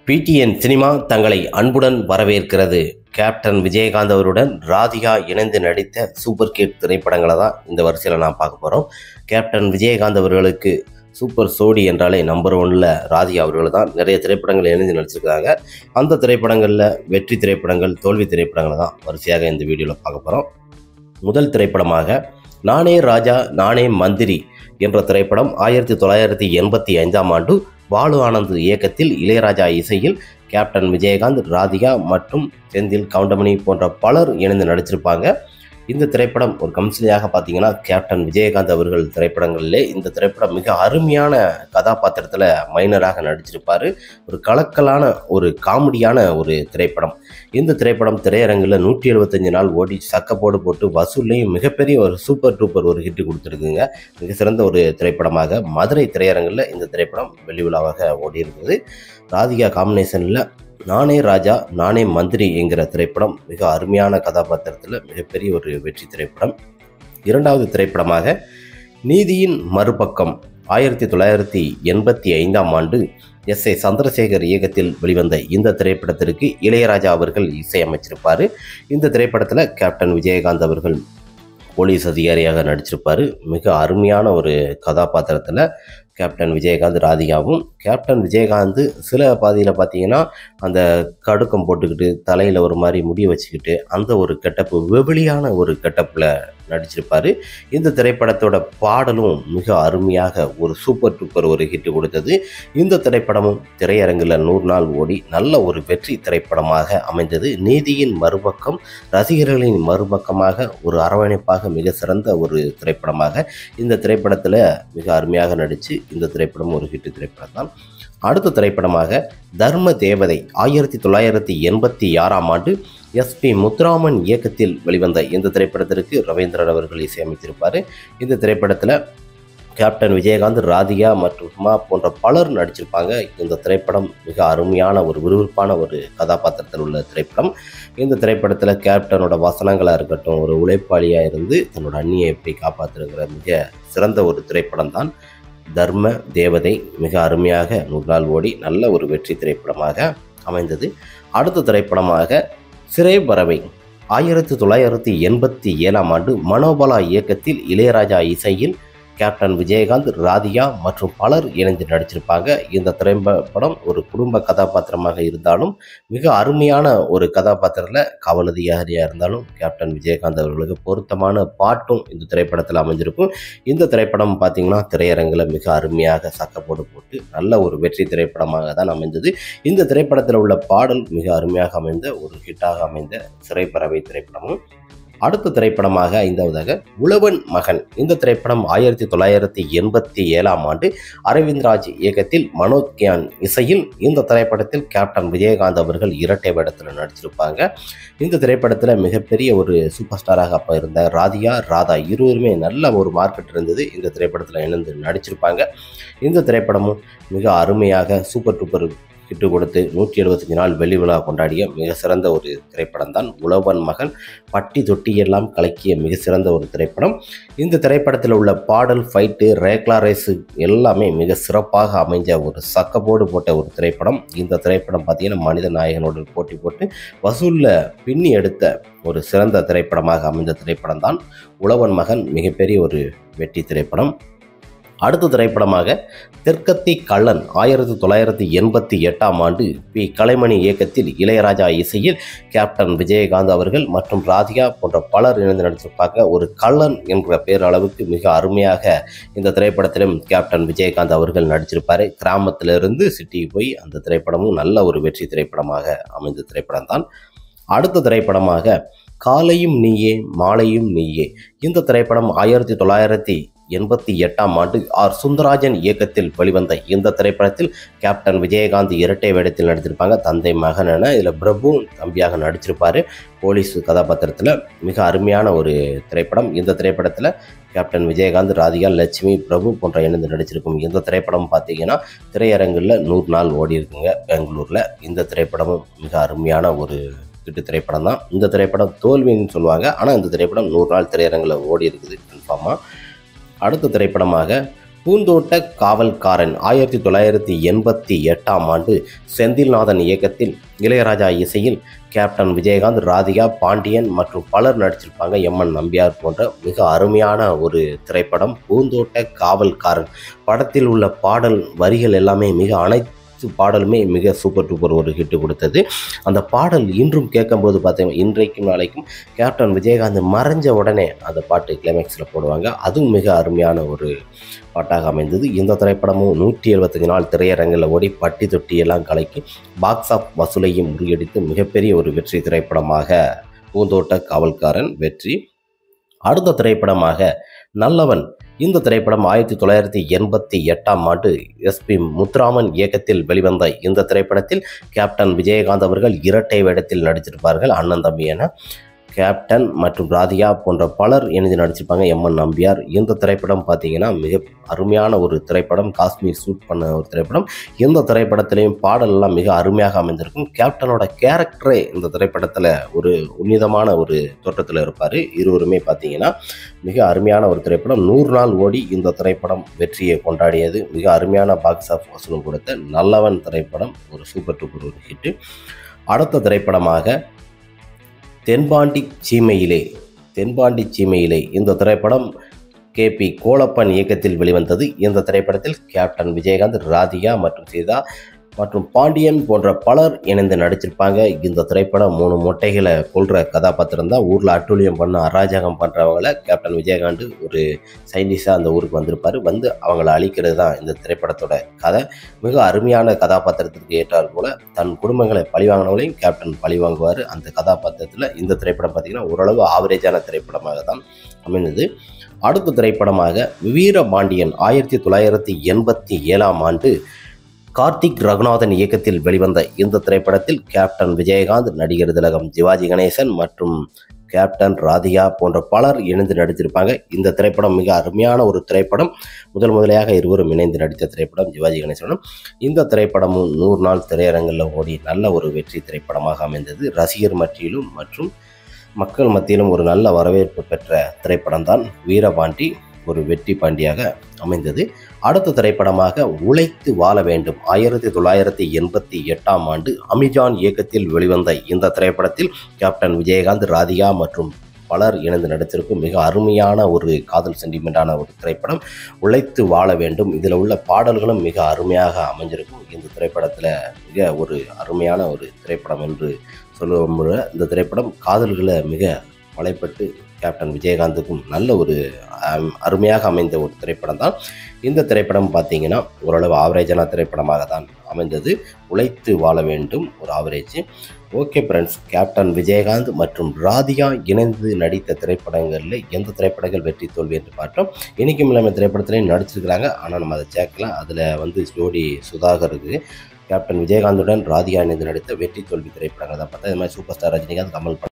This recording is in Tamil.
பிடிஎன் சினிமா தங்களை அன்புடன் வரவேற்கிறது. கேப்டன் விஜயகாந்த் அவருடன் ராதிகா இணைந்து நடித்த சூப்பர் ஹிட் திரைப்படங்களை தான் இந்த வரிசையில் நான் பார்க்க போகிறோம். கேப்டன் விஜயகாந்த் அவர்களுக்கு சூப்பர் சோடி என்றாலே நம்பர் 1ல் ராதிகா அவர்கள் தான். நிறைய திரைப்படங்கள் இணைந்து நடிச்சிருக்காங்க. அந்த திரைப்படங்களில் வெற்றி திரைப்படங்கள், தோல்வி திரைப்படங்களை தான் வரிசையாக இந்த வீடியோவில் பார்க்க போகிறோம். முதல் திரைப்படமாக நானே ராஜா நானே மந்திரி என்ற திரைப்படம் 1985ஆம் ஆண்டு பாலு ஆனந்த் இயக்கத்தில் இளையராஜா இசையில் கேப்டன் விஜயகாந்த், ராதிகா மற்றும் செந்தில், கவுண்டமணி போன்ற பலர் இணைந்து நடிச்சிருப்பாங்க. இந்த திரைப்படம் ஒரு கம்சலியாக பார்த்தீங்கன்னா கேப்டன் விஜயகாந்த் அவர்கள் திரைப்படங்களிலே இந்த திரைப்படம் மிக அருமையான கதாபாத்திரத்தில் மைனராக நடிச்சிருப்பார். ஒரு கலக்கலான ஒரு காமெடியான ஒரு திரைப்படம். இந்த திரைப்படம் திரையரங்கில் 175 நாள் ஓடி சக்கப்போடு போட்டு வசூல்லையும் மிகப்பெரிய ஒரு சூப்பர் டூப்பர் ஒரு ஹிட் கொடுத்துருக்குங்க. மிக சிறந்த ஒரு திரைப்படமாக மதுரை திரையரங்கில் இந்த திரைப்படம் வெள்ளி விழாவாக ஓடி இருக்குது. ராதிகா காம்பினேஷனில் நானே ராஜா நானே மந்திரி என்கிற திரைப்படம் மிக அருமையான கதாபாத்திரத்தில் மிகப்பெரிய ஒரு வெற்றி திரைப்படம். இரண்டாவது திரைப்படமாக நீதியின் மறுபக்கம் 1985ஆம் ஆண்டு எஸ்.ஏ. சந்திரசேகர் இயக்கத்தில் வெளிவந்த இந்த திரைப்படத்திற்கு இளையராஜா அவர்கள் இசையமைச்சிருப்பார். இந்த திரைப்படத்தில் கேப்டன் விஜயகாந்த் அவர்கள் போலீஸ் அதிகாரியாக நடிச்சிருப்பார். மிக அருமையான ஒரு கதாபாத்திரத்தில் கேப்டன் விஜயகாந்த், ராதிகாவும். கேப்டன் விஜயகாந்த் சில பாதியில் பார்த்தீங்கன்னா அந்த கடுக்கம் போட்டுக்கிட்டு தலையில் ஒரு மாதிரி முடி வச்சுக்கிட்டு அந்த ஒரு கெட்டப்பு, வெவிலியான ஒரு கெட்டப்பில் நடிச்சிருப்பார். இந்த திரைப்படத்தோட பாடலும் மிக அருமையாக ஒரு சூப்பர் டூப்பர் ஒரு ஹிட் கொடுத்தது. இந்த திரைப்படமும் திரையரங்கில் 100 நாள் ஓடி நல்ல ஒரு வெற்றி திரைப்படமாக அமைந்தது. நீதியின் மறுபக்கம் ரசிகர்களின் மறுபக்கமாக ஒரு அரவணைப்பாக மிக சிறந்த ஒரு திரைப்படமாக இந்த திரைப்படத்தில் மிக அருமையாக நடித்து இந்த திரைப்படம் ஒரு ஹிட் திரைப்படம் தான். அடுத்த திரைப்படமாக தர்ம தேவதை 1986ஆம் ஆண்டு எஸ்.பி. முத்துராமன் இயக்கத்தில் வெளிவந்த இந்த திரைப்படத்திற்கு ரவீந்திரன் அவர்கள் இசையமைத்திருப்பார். இந்த திரைப்படத்தில் கேப்டன் விஜயகாந்த், ராதிகா மற்றும் உமா போன்ற பலர் நடிச்சிருப்பாங்க. இந்த திரைப்படம் மிக அருமையான ஒரு விறுவிறுப்பான ஒரு கதாபாத்திரத்தில் உள்ள திரைப்படம். இந்த திரைப்படத்தில் கேப்டனோட வசனங்களாக இருக்கட்டும், ஒரு உழைப்பாளியாக இருந்து தன்னோட அண்ணியை எப்படி காப்பாற்றுங்கிற மிக சிறந்த ஒரு திரைப்படம் தான் தர்ம தேவதை. மிக அருமையாக 100 நாள் ஓடி நல்ல ஒரு வெற்றி திரைப்படமாக அமைந்தது. அடுத்த திரைப்படமாக சிறைப்பறவை 1987ஆம் ஆண்டு மனோபலா இயக்கத்தில் இளையராஜா இசையில் கேப்டன் விஜயகாந்த், ராதிகா மற்றும் பலர் இணைந்து நடிச்சிருப்பாங்க. இந்த திரைப்படம் ஒரு குடும்ப கதாபாத்திரமாக இருந்தாலும் மிக அருமையான ஒரு கதாபாத்திரத்தில் காவல் அதிகாரியாக இருந்தாலும் கேப்டன் விஜயகாந்த் அவர்களுக்கு பொருத்தமான பாட்டும் இந்த திரைப்படத்தில் அமைஞ்சிருக்கும். இந்த திரைப்படம் பார்த்திங்கன்னா திரையரங்கில் மிக அருமையாக சக்கப்போடு போட்டு நல்ல ஒரு வெற்றி திரைப்படமாக தான் அமைந்தது. இந்த திரைப்படத்தில் உள்ள பாடல் மிக அருமையாக அமைந்த ஒரு ஹிட்டாக அமைந்த சிறைப்பறவை திரைப்படமும். அடுத்த திரைப்படமாக ஐந்தாவதாக உழவன் மகன். இந்த திரைப்படம் 1987ஆம் ஆண்டு அரவிந்த்ராஜ் இயக்கத்தில் மனோஜ் கியான் இசையில் இந்த திரைப்படத்தில் கேப்டன் விஜயகாந்த் அவர்கள் இரட்டை வேடத்தில் நடிச்சிருப்பாங்க. இந்த திரைப்படத்தில் மிகப்பெரிய ஒரு சூப்பர் ஸ்டாராக அப்போ இருந்த ராதிகா, ராதா இருவருமே நல்ல ஒரு மார்க்கெட் இருந்தது. இந்த திரைப்படத்தில் இணைந்து நடிச்சிருப்பாங்க. இந்த திரைப்படமும் மிக அருமையாக சூப்பர் டூப்பர் ஹிட்டு கொடுத்து 175 நாள் வெள்ளி விழா கொண்டாடிய மிக சிறந்த ஒரு திரைப்படம் தான் உழவன் மகன். பட்டி தொட்டியெல்லாம் கலக்கிய மிக சிறந்த ஒரு திரைப்படம். இந்த திரைப்படத்தில் உள்ள பாடல், ஃபைட்டு, ரேக்லா ரேஸு எல்லாமே மிக சிறப்பாக அமைஞ்ச ஒரு சக்கப்போடு போட்ட ஒரு திரைப்படம். இந்த திரைப்படம் பார்த்திங்கன்னா மனித நாயகனோடு போட்டி போட்டு வசூலில் பின்னி எடுத்த ஒரு சிறந்த திரைப்படமாக அமைந்த திரைப்படம் தான் உழவன் மகன். மிகப்பெரிய ஒரு வெற்றி திரைப்படம். அடுத்த திரைப்படமாக தெற்கத்தி கள்ளன் 1988ஆம் ஆண்டு பி. கலைமணி இயக்கத்தில் இளையராஜா இசையில் கேப்டன் விஜயகாந்த் அவர்கள் மற்றும் ராதிகா போன்ற பலர் இணைந்து நடிச்சிருப்பாங்க. ஒரு கள்ளன் என்ற பேரளவுக்கு மிக அருமையாக இந்த திரைப்படத்திலும் கேப்டன் விஜயகாந்த் அவர்கள் நடிச்சிருப்பார். கிராமத்திலிருந்து சிட்டிக்கு போய் அந்த திரைப்படமும் நல்ல ஒரு வெற்றி திரைப்படமாக அமைந்த திரைப்படம் தான். அடுத்த திரைப்படமாக காலையும் நீயே மாலையும் நீயே. இந்த திரைப்படம் 1988ஆம் ஆண்டு ஆர். சுந்தராஜன் இயக்கத்தில் வெளிவந்த இந்த திரைப்படத்தில் கேப்டன் விஜயகாந்த் இரட்டை வேடத்தில் நடித்திருப்பாங்க. தந்தை மகன் என இதில் பிரபு தம்பியாக நடிச்சிருப்பார். போலீஸ் கதாபாத்திரத்தில் மிக அருமையான ஒரு திரைப்படம். இந்த திரைப்படத்தில் கேப்டன் விஜயகாந்த், ராதிகா, லட்சுமி, பிரபு போன்ற இணைந்து நடிச்சிருக்கும். இந்த திரைப்படம் பார்த்தீங்கன்னா திரையரங்கில் 100 நாள் ஓடி இருக்குங்க பெங்களூரில். இந்த திரைப்படமும் மிக அருமையான ஒரு ஹிட் திரைப்படம் தான். இந்த திரைப்படம் தோல்வின்னு சொல்லுவாங்க, ஆனால் இந்த திரைப்படம் 100 நாள் திரையரங்கில் ஓடி இருக்குது கன்ஃபார்மாக. அடுத்த திரைப்படமாக பூந்தோட்ட காவல்காரன் 1988ஆம் ஆண்டு செந்தில்நாதன் இயக்கத்தில் இளையராஜா இசையில் கேப்டன் விஜயகாந்த், ராதிகா, பாண்டியன் மற்றும் பலர் நடிச்சிருப்பாங்க. எம்என் நம்பியார் போன்ற மிக அருமையான ஒரு திரைப்படம் பூந்தோட்ட காவல்காரன். படத்தில் உள்ள பாடல் வரிகள் எல்லாமே அனைத்து பாடலுமே மிக சூப்பர் டூப்பர் ஒரு ஹிட்டு கொடுத்தது. அந்த பாடல் இன்றும் கேட்கும்போது பார்த்தீங்கன்னா இன்றைக்கும் நாளைக்கும் கேப்டன் விஜயகாந்த் மறைஞ்ச உடனே அந்த பாட்டு கிளைமேக்ஸில் போடுவாங்க. அதுவும் மிக அருமையான ஒரு பாட்டாக அமைந்தது. இந்த திரைப்படமும் 175 நாள் திரையரங்கில் ஓடி பட்டி தொட்டி எல்லாம் கலக்கி பாக்ஸ் ஆஃப் வசூலையும் முறியடித்து மிகப்பெரிய ஒரு வெற்றி திரைப்படமாக பூந்தோட்ட காவல்காரன் வெற்றி. அடுத்த திரைப்படமாக நல்லவன். இந்த திரைப்படம் 1988ஆம் ஆண்டு SP முத்துராமன் இயக்கத்தில் வெளிவந்த இந்த திரைப்படத்தில் கேப்டன் விஜயகாந்த் அவர்கள் இரட்டை வேடத்தில் நடித்திருப்பார்கள். அண்ணன் தம்பி என கேப்டன் மற்றும் ராதிகா போன்ற பலர் இணைந்து நடிச்சிருப்பாங்க. எம்என் நம்பியார். இந்த திரைப்படம் பார்த்தீங்கன்னா மிக அருமையான ஒரு திரைப்படம். காஷ்மீர் ஷூட் பண்ண ஒரு திரைப்படம். இந்த திரைப்படத்திலையும் பாடலெல்லாம் மிக அருமையாக அமைந்திருக்கும். கேப்டனோட கேரக்டரே இந்த திரைப்படத்தில் ஒரு உன்னதமான ஒரு தோற்றத்தில் இருப்பார். இருவருமே பார்த்தீங்கன்னா மிக அருமையான ஒரு திரைப்படம். 100 நாள் ஓடி இந்த திரைப்படம் வெற்றியை கொண்டாடியது. மிக அருமையான பாக்ஸ் ஆஃப் வசூலும் கொடுத்த நல்லவன் திரைப்படம் ஒரு சூப்பர் டூப்பர் ஒரு ஹிட்டு. அடுத்த திரைப்படமாக தென்பாண்டி சீமையிலே இந்த திரைப்படம் KP கோலப்பன் இயக்கத்தில் வெளிவந்தது. இந்த திரைப்படத்தில் கேப்டன் விஜயகாந்த், ராதிகா மற்றும் சீதா மற்றும் பாண்டியன் போன்ற பலர் இணைந்து நடிச்சிருப்பாங்க. இந்த திரைப்படம் 3 மொட்டைகளை கொள்கிற கதாபாத்திரம் தான். ஊரில் அட்டூழியம் பண்ண அராஜகம் பண்ணுறவங்கள கேப்டன் விஜயகாந்த் ஒரு சயின்டிஸ்டாக அந்த ஊருக்கு வந்திருப்பார். வந்து அவங்கள அழிக்கிறது தான் இந்த திரைப்படத்தோட கதை. மிக அருமையான கதாபாத்திரத்திற்கு ஏற்றால் போல தன் குடும்பங்களை பழிவாங்கினவங்களையும் கேப்டன் பழிவாங்குவார். அந்த கதாபாத்திரத்தில் இந்த திரைப்படம் பார்த்திங்கன்னா ஓரளவு ஆவரேஜான திரைப்படமாக தான் அமைந்தது. அடுத்த திரைப்படமாக வீரபாண்டியன் 1987ஆம் ஆண்டு கார்த்திக் ரகுநாதன் இயக்கத்தில் வெளிவந்த இந்த திரைப்படத்தில் கேப்டன் விஜயகாந்த், நடிகர் திலகம் சிவாஜி கணேசன் மற்றும் கேப்டன் ராதிகா போன்ற பலர் இணைந்து நடித்திருப்பாங்க. இந்த திரைப்படம் மிக அருமையான ஒரு திரைப்படம். முதலையாக இருவரும் இணைந்து நடித்த திரைப்படம் சிவாஜி கணேசனும். இந்த திரைப்படமும் 100 நாள் திரையரங்கில் ஓடி நல்ல ஒரு வெற்றி திரைப்படமாக அமைந்தது. ரசிகர் மத்தியிலும் மற்றும் மக்கள் மத்தியிலும் ஒரு நல்ல வரவேற்பு பெற்ற திரைப்படம் தான் வீரபாண்டி. ஒரு வெற்றி பாண்டியாக அமைந்தது. அடுத்த திரைப்படமாக உழைத்து வாழ வேண்டும். 1988ஆம் ஆண்டு அமிஜான் இயக்கத்தில் வெளிவந்த இந்த திரைப்படத்தில் கேப்டன் விஜயகாந்த், ராதிகா மற்றும் பலர் இணைந்து நடித்திருக்கும் மிக அருமையான ஒரு காதல் சென்டிமெண்டான ஒரு திரைப்படம் உழைத்து வாழ வேண்டும். இதில் உள்ள பாடல்களும் மிக அருமையாக அமைஞ்சிருக்கும். இந்த திரைப்படத்தில் மிக ஒரு அருமையான ஒரு திரைப்படம் என்று சொல்லுவோம். இந்த திரைப்படம் காதல்களை மிக வலைப்பட்டு கேப்டன் விஜயகாந்துக்கும் நல்ல ஒரு அருமையாக அமைந்த ஒரு திரைப்படம் தான். இந்த திரைப்படம் பார்த்தீங்கன்னா ஓரளவு ஆவரேஜான திரைப்படமாக தான் அமைந்தது. உழைத்து வாழ வேண்டும் ஒரு average. Okay friends, captain Vijayakanth மற்றும் ராதிகா இணைந்து நடித்த திரைப்படங்களில் எந்த திரைப்படங்கள் வெற்றி தோல்வி என்று பார்த்தோம். இன்றைக்கும் இல்லாமல் திரைப்படத்திலையும் நடிச்சிருக்கிறாங்க. ஆனால் நம்ம அதை சேர்க்கலாம். அதில் ஜோடி சுதாகர் இருக்குது. கேப்டன் விஜயகாந்துடன் ராதிகா இணைந்து நடித்த வெற்றி தோல்வி திரைப்படங்கள் தான் பார்த்தா. இது மாதிரி சூப்பர் ஸ்டார் ரஜினிகாந்த், கமல்